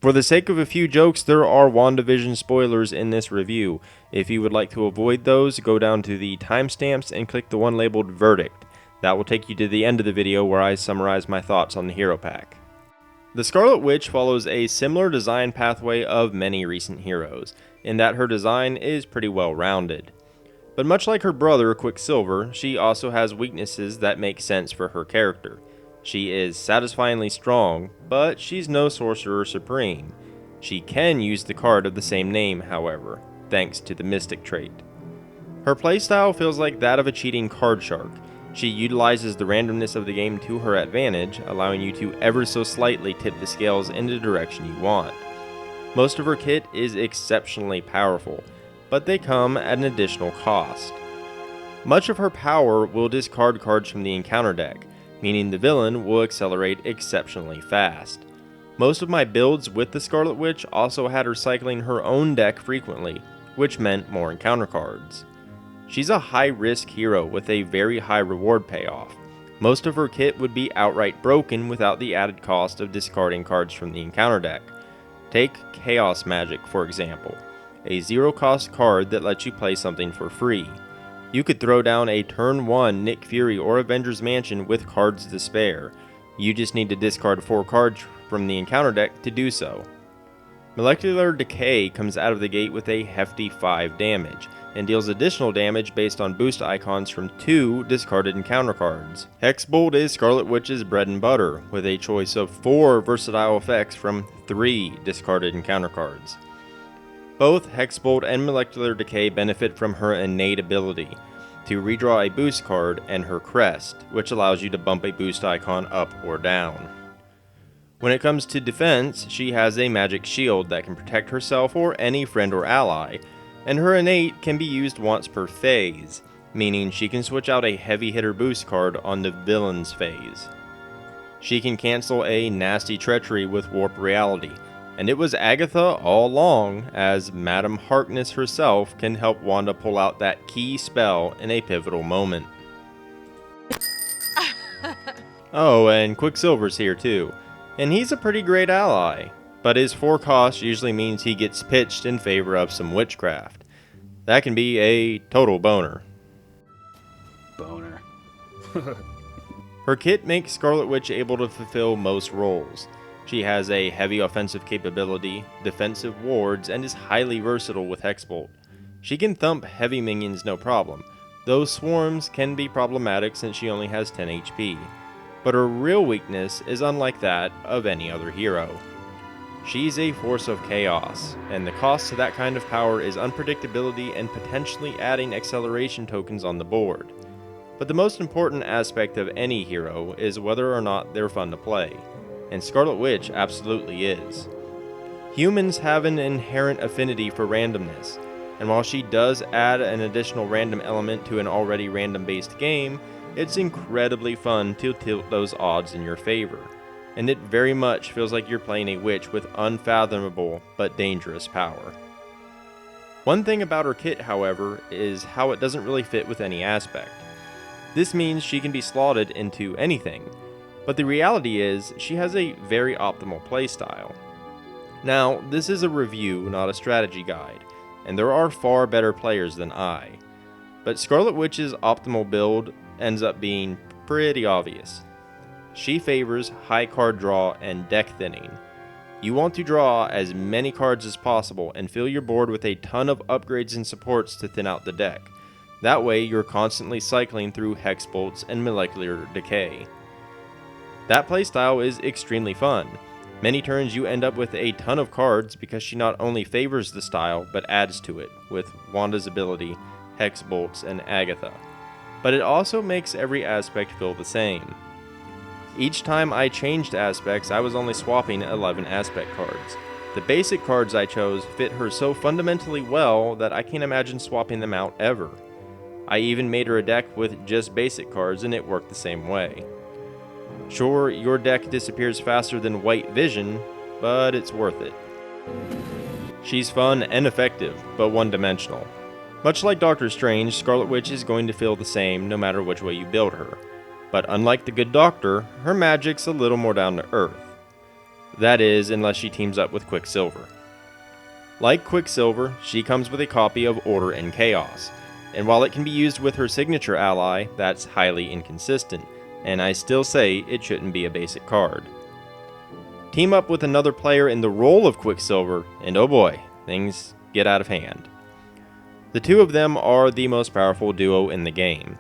For the sake of a few jokes, there are Wandavision spoilers in this review. If you would like to avoid those, go down to the timestamps and click the one labeled Verdict. That will take you to the end of the video where I summarize my thoughts on the hero pack. The Scarlet Witch follows a similar design pathway of many recent heroes, in that her design is pretty well rounded. But much like her brother Quicksilver, she also has weaknesses that make sense for her character. She is satisfyingly strong, but she's no sorcerer supreme. She can use the card of the same name, however, thanks to the Mystic trait. Her playstyle feels like that of a cheating card shark. She utilizes the randomness of the game to her advantage, allowing you to ever so slightly tip the scales in the direction you want. Most of her kit is exceptionally powerful, but they come at an additional cost. Much of her power will discard cards from the encounter deck, meaning the villain will accelerate exceptionally fast. Most of my builds with the Scarlet Witch also had her cycling her own deck frequently, which meant more encounter cards. She's a high-risk hero with a very high reward payoff. Most of her kit would be outright broken without the added cost of discarding cards from the encounter deck. Take Chaos Magic, for example, a zero-cost card that lets you play something for free. You could throw down a turn 1 Nick Fury or Avengers Mansion with cards to spare. You just need to discard 4 cards from the encounter deck to do so. Molecular Decay comes out of the gate with a hefty 5 damage, and deals additional damage based on boost icons from 2 discarded encounter cards. Hexbolt is Scarlet Witch's bread and butter, with a choice of 4 versatile effects from 3 discarded encounter cards. Both Hexbolt and Molecular Decay benefit from her innate ability to redraw a boost card and her crest, which allows you to bump a boost icon up or down. When it comes to defense, she has a magic shield that can protect herself or any friend or ally, and her innate can be used once per phase, meaning she can switch out a heavy hitter boost card on the villain's phase. She can cancel a nasty treachery with Warp Reality, and it was Agatha all along, as Madam Harkness herself can help Wanda pull out that key spell in a pivotal moment. Oh, and Quicksilver's here too, and he's a pretty great ally, but his 4 cost usually means he gets pitched in favor of some witchcraft. That can be a total boner. Her kit makes Scarlet Witch able to fulfill most roles. She has a heavy offensive capability, defensive wards, and is highly versatile with Hexbolt. She can thump heavy minions no problem, though swarms can be problematic since she only has 10 HP. But her real weakness is unlike that of any other hero. She's a force of chaos, and the cost to that kind of power is unpredictability and potentially adding acceleration tokens on the board. But the most important aspect of any hero is whether or not they're fun to play, and Scarlet Witch absolutely is. Humans have an inherent affinity for randomness, and while she does add an additional random element to an already random-based game, it's incredibly fun to tilt those odds in your favor, and it very much feels like you're playing a witch with unfathomable but dangerous power. One thing about her kit, however, is how it doesn't really fit with any aspect. This means she can be slotted into anything, but the reality is she has a very optimal playstyle. Now, this is a review, not a strategy guide, and there are far better players than I, but Scarlet Witch's optimal build ends up being pretty obvious. She favors high card draw and deck thinning. You want to draw as many cards as possible and fill your board with a ton of upgrades and supports to thin out the deck. That way you're constantly cycling through Hexbolts and Molecular Decay. That playstyle is extremely fun. Many turns you end up with a ton of cards because she not only favors the style but adds to it with Wanda's ability, Hexbolts, and Agatha. But it also makes every aspect feel the same. Each time I changed aspects, I was only swapping 11 aspect cards. The basic cards I chose fit her so fundamentally well that I can't imagine swapping them out ever. I even made her a deck with just basic cards and it worked the same way. Sure, your deck disappears faster than White Vision, but it's worth it. She's fun and effective, but one-dimensional. Much like Doctor Strange, Scarlet Witch is going to feel the same no matter which way you build her. But unlike the good doctor, her magic's a little more down to earth. That is, unless she teams up with Quicksilver. Like Quicksilver, she comes with a copy of Order and Chaos, and while it can be used with her signature ally, that's highly inconsistent, and I still say it shouldn't be a basic card. Team up with another player in the role of Quicksilver, and oh boy, things get out of hand. The two of them are the most powerful duo in the game.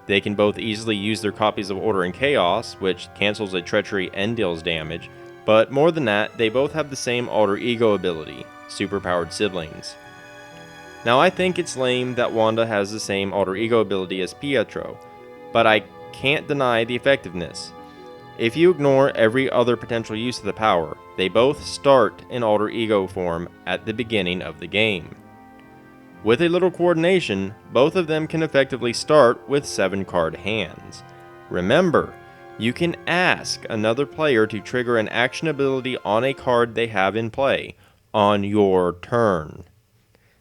They can both easily use their copies of Order and Chaos, which cancels a treachery and deals damage, but more than that, they both have the same alter ego ability, superpowered siblings. Now I think it's lame that Wanda has the same alter ego ability as Pietro, but I can't deny the effectiveness. If you ignore every other potential use of the power, they both start in alter ego form at the beginning of the game. With a little coordination, both of them can effectively start with 7 card hands. Remember, you can ask another player to trigger an action ability on a card they have in play, on your turn.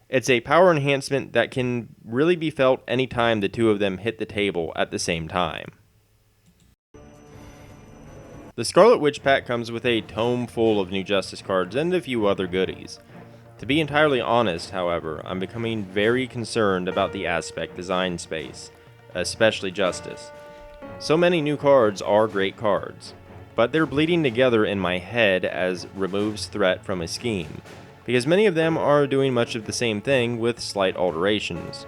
It's a power enhancement that can really be felt anytime the two of them hit the table at the same time. The Scarlet Witch pack comes with a tome full of new Justice cards and a few other goodies. To be entirely honest, however, I'm becoming very concerned about the aspect design space, especially Justice. So many new cards are great cards, but they're bleeding together in my head as removes threat from a scheme, because many of them are doing much of the same thing with slight alterations.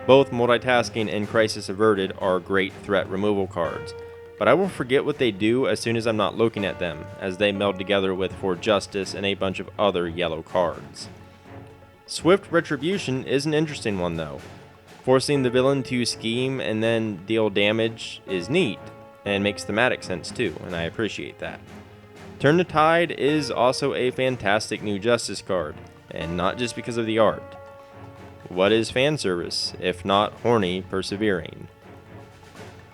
Both Multitasking and Crisis Averted are great threat removal cards, but I will forget what they do as soon as I'm not looking at them, as they meld together with For Justice and a bunch of other yellow cards. Swift Retribution is an interesting one though. Forcing the villain to scheme and then deal damage is neat, and makes thematic sense too, and I appreciate that. Turn the Tide is also a fantastic new Justice card, and not just because of the art. What is fan service, if not horny persevering?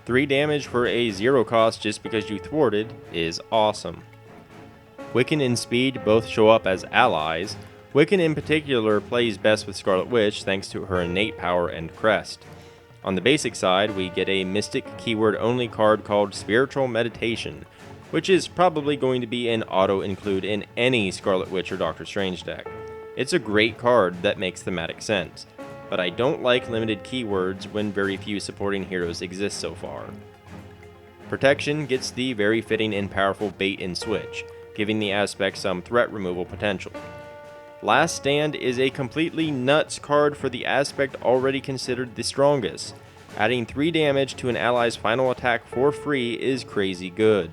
3 damage for a 0 cost just because you thwarted is awesome. Wiccan and Speed both show up as allies. Wiccan in particular plays best with Scarlet Witch thanks to her innate power and crest. On the basic side, we get a Mystic keyword only card called Spiritual Meditation, which is probably going to be an auto-include in any Scarlet Witch or Doctor Strange deck. It's a great card that makes thematic sense, but I don't like limited keywords when very few supporting heroes exist so far. Protection gets the very fitting and powerful Bait and Switch, giving the aspect some threat removal potential. Last Stand is a completely nuts card for the aspect already considered the strongest. Adding 3 damage to an ally's final attack for free is crazy good.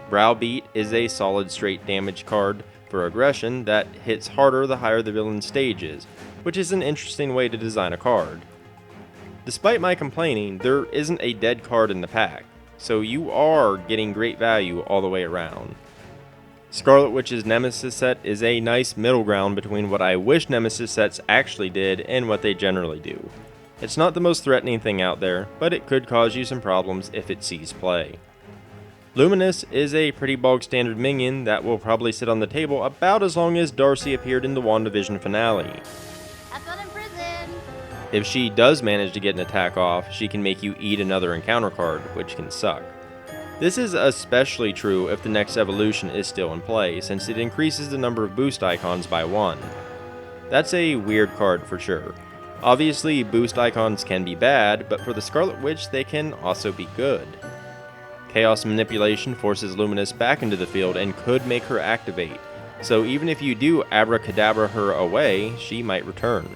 Browbeat is a solid straight damage card for aggression that hits harder the higher the villain's stage is, which is an interesting way to design a card. Despite my complaining, there isn't a dead card in the pack, so you are getting great value all the way around. Scarlet Witch's Nemesis set is a nice middle ground between what I wish Nemesis sets actually did and what they generally do. It's not the most threatening thing out there, but it could cause you some problems if it sees play. Luminous is a pretty bog standard minion that will probably sit on the table about as long as Darcy appeared in the WandaVision finale. Have fun in prison! If she does manage to get an attack off, she can make you eat another encounter card, which can suck. This is especially true if the next evolution is still in play, since it increases the number of boost icons by 1. That's a weird card for sure. Obviously, boost icons can be bad, but for the Scarlet Witch they can also be good. Chaos Manipulation forces Luminous back into the field and could make her activate, so even if you do abracadabra her away, she might return.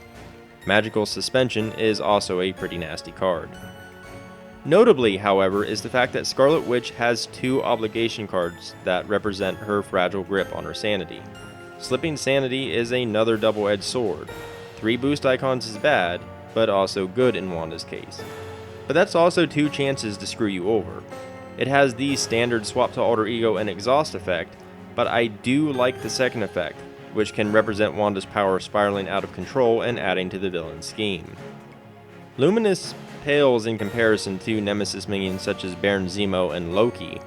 Magical Suspension is also a pretty nasty card. Notably, however, is the fact that Scarlet Witch has 2 obligation cards that represent her fragile grip on her sanity. Slipping Sanity is another double-edged sword. 3 boost icons is bad, but also good in Wanda's case. But that's also 2 chances to screw you over. It has the standard swap to alter ego and exhaust effect, but I do like the second effect, which can represent Wanda's power spiraling out of control and adding to the villain's scheme. Luminous pales in comparison to Nemesis minions such as Baron Zemo and Loki,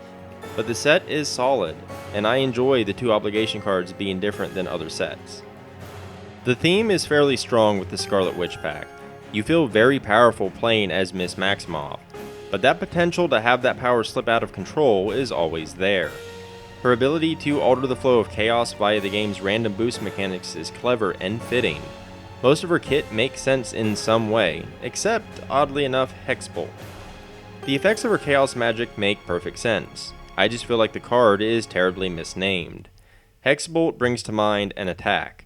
but the set is solid, and I enjoy the 2 obligation cards being different than other sets. The theme is fairly strong with the Scarlet Witch pack. You feel very powerful playing as Miss Maximoff, but that potential to have that power slip out of control is always there. Her ability to alter the flow of chaos via the game's random boost mechanics is clever and fitting. Most of her kit makes sense in some way, except, oddly enough, Hexbolt. The effects of her chaos magic make perfect sense. I just feel like the card is terribly misnamed. Hexbolt brings to mind an attack,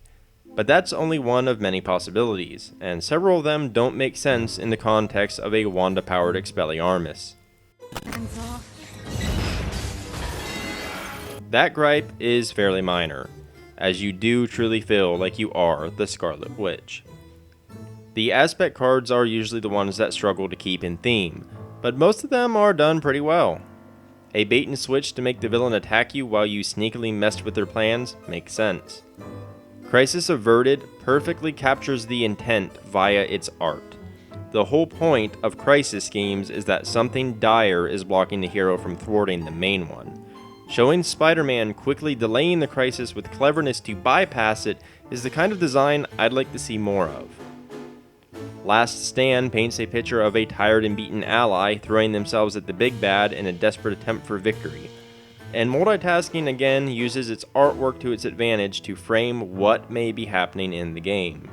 but that's only one of many possibilities, and several of them don't make sense in the context of a Wanda-powered Expelliarmus. That gripe is fairly minor, as you do truly feel like you are the Scarlet Witch. The aspect cards are usually the ones that struggle to keep in theme, but most of them are done pretty well. A bait and switch to make the villain attack you while you sneakily messed with their plans makes sense. Crisis Averted perfectly captures the intent via its art. The whole point of crisis schemes is that something dire is blocking the hero from thwarting the main one. Showing Spider-Man quickly delaying the crisis with cleverness to bypass it is the kind of design I'd like to see more of. Last Stand paints a picture of a tired and beaten ally throwing themselves at the big bad in a desperate attempt for victory. And Multitasking again uses its artwork to its advantage to frame what may be happening in the game.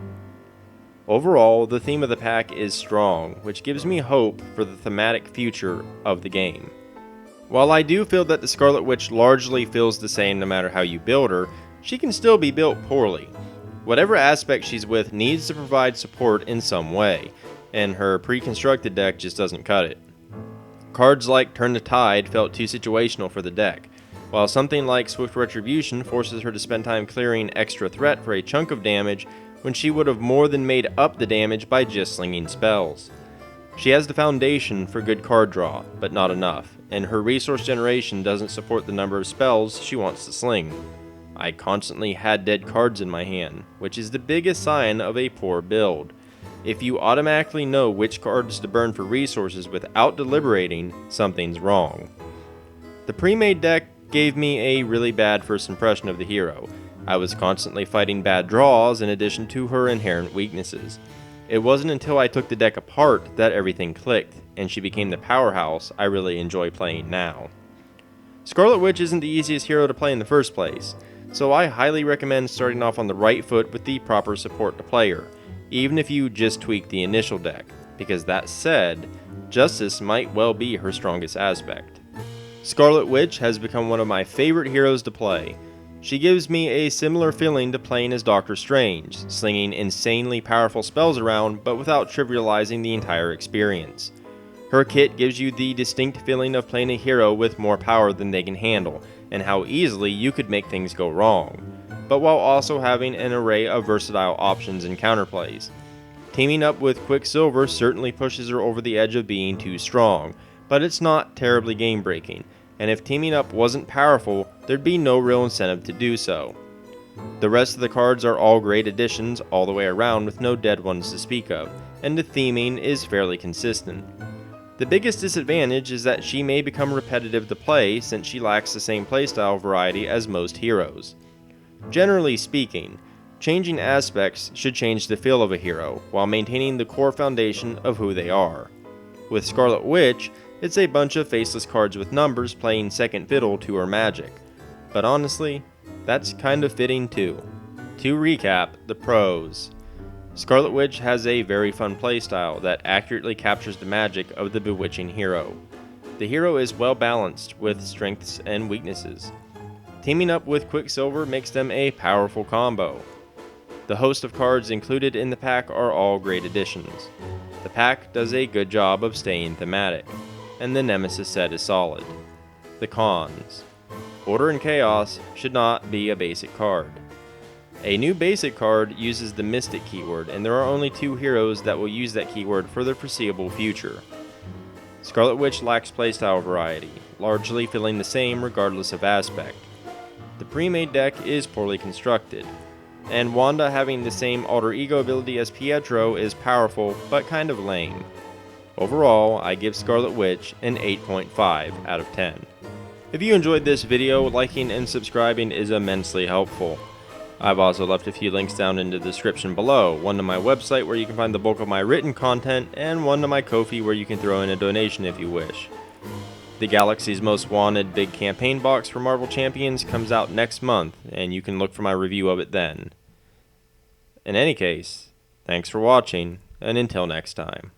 Overall, the theme of the pack is strong, which gives me hope for the thematic future of the game. While I do feel that the Scarlet Witch largely feels the same no matter how you build her, she can still be built poorly. Whatever aspect she's with needs to provide support in some way, and her pre-constructed deck just doesn't cut it. Cards like Turn the Tide felt too situational for the deck, while something like Swift Retribution forces her to spend time clearing extra threat for a chunk of damage when she would have more than made up the damage by just slinging spells. She has the foundation for good card draw, but not enough, and her resource generation doesn't support the number of spells she wants to sling. I constantly had dead cards in my hand, which is the biggest sign of a poor build. If you automatically know which cards to burn for resources without deliberating, something's wrong. The pre-made deck gave me a really bad first impression of the hero. I was constantly fighting bad draws in addition to her inherent weaknesses. It wasn't until I took the deck apart that everything clicked, and she became the powerhouse I really enjoy playing now. Scarlet Witch isn't the easiest hero to play in the first place, so I highly recommend starting off on the right foot with the proper support to play her, even if you just tweak the initial deck, because that said, Justice might well be her strongest aspect. Scarlet Witch has become one of my favorite heroes to play. She gives me a similar feeling to playing as Doctor Strange, slinging insanely powerful spells around but without trivializing the entire experience. Her kit gives you the distinct feeling of playing a hero with more power than they can handle, and how easily you could make things go wrong, but while also having an array of versatile options and counterplays. Teaming up with Quicksilver certainly pushes her over the edge of being too strong, but it's not terribly game-breaking, and if teaming up wasn't powerful, there'd be no real incentive to do so. The rest of the cards are all great additions all the way around with no dead ones to speak of, and the theming is fairly consistent. The biggest disadvantage is that she may become repetitive to play since she lacks the same playstyle variety as most heroes. Generally speaking, changing aspects should change the feel of a hero, while maintaining the core foundation of who they are. With Scarlet Witch, it's a bunch of faceless cards with numbers playing second fiddle to her magic. But honestly, that's kind of fitting too. To recap, the pros. Scarlet Witch has a very fun playstyle that accurately captures the magic of the bewitching hero. The hero is well balanced with strengths and weaknesses. Teaming up with Quicksilver makes them a powerful combo. The host of cards included in the pack are all great additions. The pack does a good job of staying thematic, and the Nemesis set is solid. The cons. Order and Chaos should not be a basic card. A new basic card uses the Mystic keyword, and there are only 2 heroes that will use that keyword for the foreseeable future. Scarlet Witch lacks playstyle variety, largely feeling the same regardless of aspect. The pre-made deck is poorly constructed, and Wanda having the same alter ego ability as Pietro is powerful but kind of lame. Overall, I give Scarlet Witch an 8.5 out of 10. If you enjoyed this video, liking and subscribing is immensely helpful. I've also left a few links down in the description below, one to my website where you can find the bulk of my written content, and one to my Ko-fi where you can throw in a donation if you wish. the Galaxy's Most Wanted big campaign box for Marvel Champions comes out next month, and you can look for my review of it then. In any case, thanks for watching, and until next time.